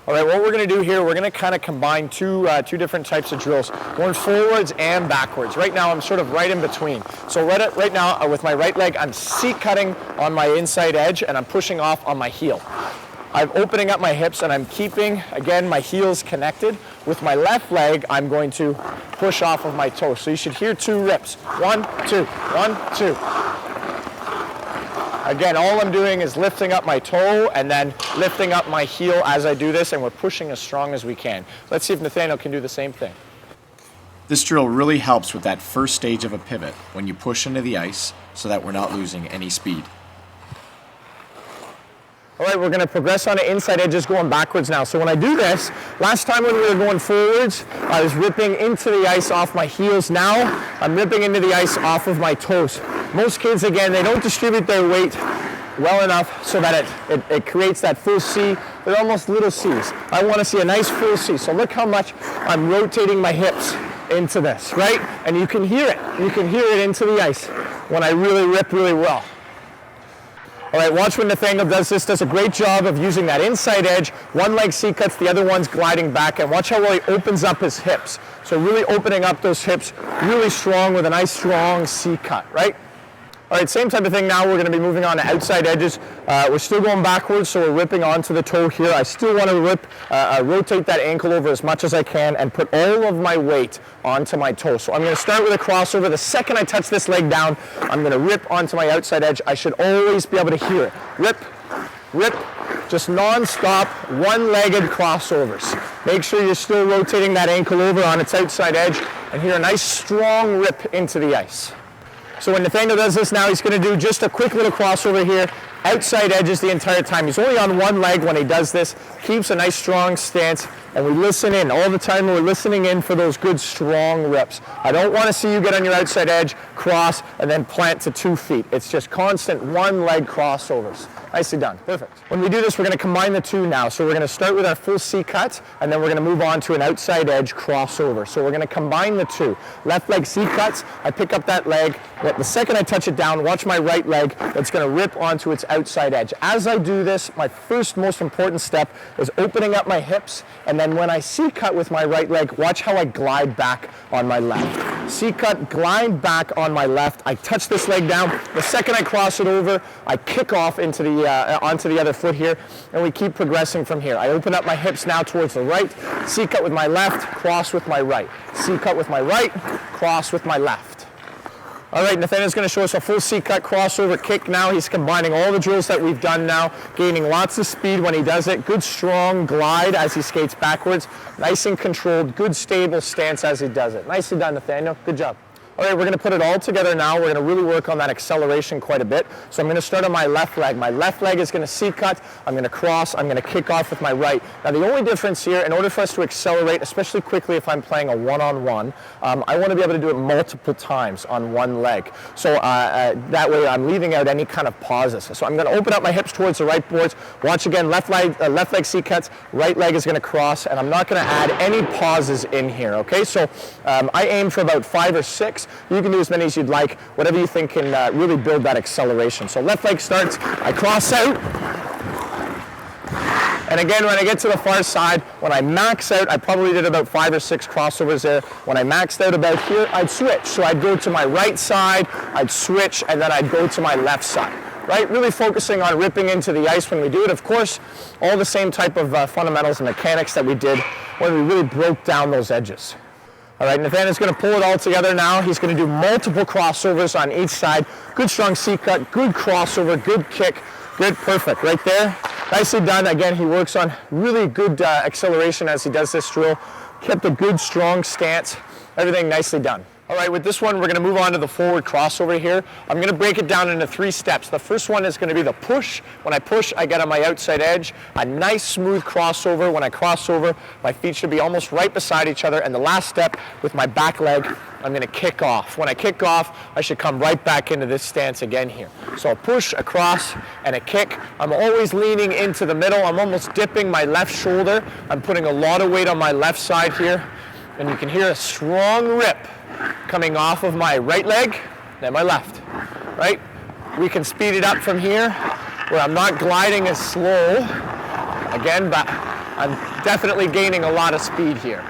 All right, what we're going to do here, we're going to kind of combine two different types of drills, going forwards and backwards. Right now, I'm sort of right in between. So right now, with my right leg, I'm C-cutting on my inside edge, and I'm pushing off on my heel. I'm opening up my hips, and I'm keeping, again, my heels connected. With my left leg, I'm going to push off of my toes. So you should hear 2 rips. 1, 2, 1, 2. Again, all I'm doing is lifting up my toe and then lifting up my heel as I do this, and we're pushing as strong as we can. Let's see if Nathaniel can do the same thing. This drill really helps with that first stage of a pivot when you push into the ice so that we're not losing any speed. All right, we're going to progress on the inside edges going backwards now. So when I do this, last time when we were going forwards, I was ripping into the ice off my heels. Now I'm ripping into the ice off of my toes. Most kids, again, they don't distribute their weight well enough so that it creates that full C. They're almost little C's. I want to see a nice full C. So look how much I'm rotating my hips into this, right? And you can hear it. You can hear it into the ice when I really rip really well. All right, watch when Nathaniel does this. Does a great job of using that inside edge. One leg C-cuts, the other one's gliding back. And watch how well he opens up his hips. So really opening up those hips really strong with a nice strong C-cut, right? All right, same type of thing now. We're going to be moving on to outside edges. We're still going backwards, so we're ripping onto the toe here. I still want to rotate that ankle over as much as I can and put all of my weight onto my toe. So I'm going to start with a crossover. The second I touch this leg down, I'm going to rip onto my outside edge. I should always be able to hear it. Rip, rip, just non-stop, one-legged crossovers. Make sure you're still rotating that ankle over on its outside edge and hear a nice strong rip into the ice. So when Nathaniel does this now, he's going to do just a quick little crossover here, outside edges the entire time. He's only on one leg when he does this, keeps a nice strong stance, and we listen in. All the time we're listening in for those good strong rips. I don't want to see you get on your outside edge, cross, and then plant to 2 feet. It's just constant one leg crossovers. Nicely done, perfect. When we do this, we're going to combine the two now. So we're going to start with our full C cut, and then we're going to move on to an outside edge crossover. So we're going to combine the two. Left leg C cuts, I pick up that leg. The second I touch it down, watch my right leg, it's going to rip onto its outside edge. As I do this, my first most important step is opening up my hips, and then when I C-cut with my right leg, watch how I glide back on my left. C-cut, glide back on my left. I touch this leg down. The second I cross it over, I kick off into onto the other foot here, and we keep progressing from here. I open up my hips now towards the right, C-cut with my left, cross with my right. C-cut with my right, cross with my left. All right, Nathaniel's going to show us a full C-cut crossover kick now. He's combining all the drills that we've done now, gaining lots of speed when he does it. Good strong glide as he skates backwards. Nice and controlled, good stable stance as he does it. Nicely done, Nathaniel. Good job. All right, we're going to put it all together now. We're going to really work on that acceleration quite a bit. So I'm going to start on my left leg. My left leg is going to C-cut. I'm going to cross. I'm going to kick off with my right. Now, the only difference here, in order for us to accelerate, especially quickly if I'm playing a one-on-one, I want to be able to do it multiple times on one leg. So that way I'm leaving out any kind of pauses. So I'm going to open up my hips towards the right boards. Watch again, left leg C-cuts, right leg is going to cross, and I'm not going to add any pauses in here, okay? So I aim for about 5 or 6. You can do as many as you'd like, whatever you think can really build that acceleration. So left leg starts, I cross out. And again, when I get to the far side, when I max out, I probably did about 5 or 6 crossovers there. When I maxed out about here, I'd switch. So I'd go to my right side, I'd switch, and then I'd go to my left side. Right, really focusing on ripping into the ice when we do it. Of course, all the same type of fundamentals and mechanics that we did when we really broke down those edges. All right, Nathaniel's going to pull it all together now. He's going to do multiple crossovers on each side. Good strong C-cut, good crossover, good kick, good, perfect. Right there, nicely done. Again, he works on really good acceleration as he does this drill. Kept a good strong stance. Everything nicely done. All right, with this one, we're going to move on to the forward crossover here. I'm going to break it down into 3 steps. The first one is going to be the push. When I push, I get on my outside edge. A nice smooth crossover. When I cross over, my feet should be almost right beside each other. And the last step, with my back leg, I'm going to kick off. When I kick off, I should come right back into this stance again here. So a push, a cross, and a kick. I'm always leaning into the middle. I'm almost dipping my left shoulder. I'm putting a lot of weight on my left side here. And you can hear a strong rip coming off of my right leg, then my left, right? We can speed it up from here, where I'm not gliding as slow. Again, I'm definitely gaining a lot of speed here.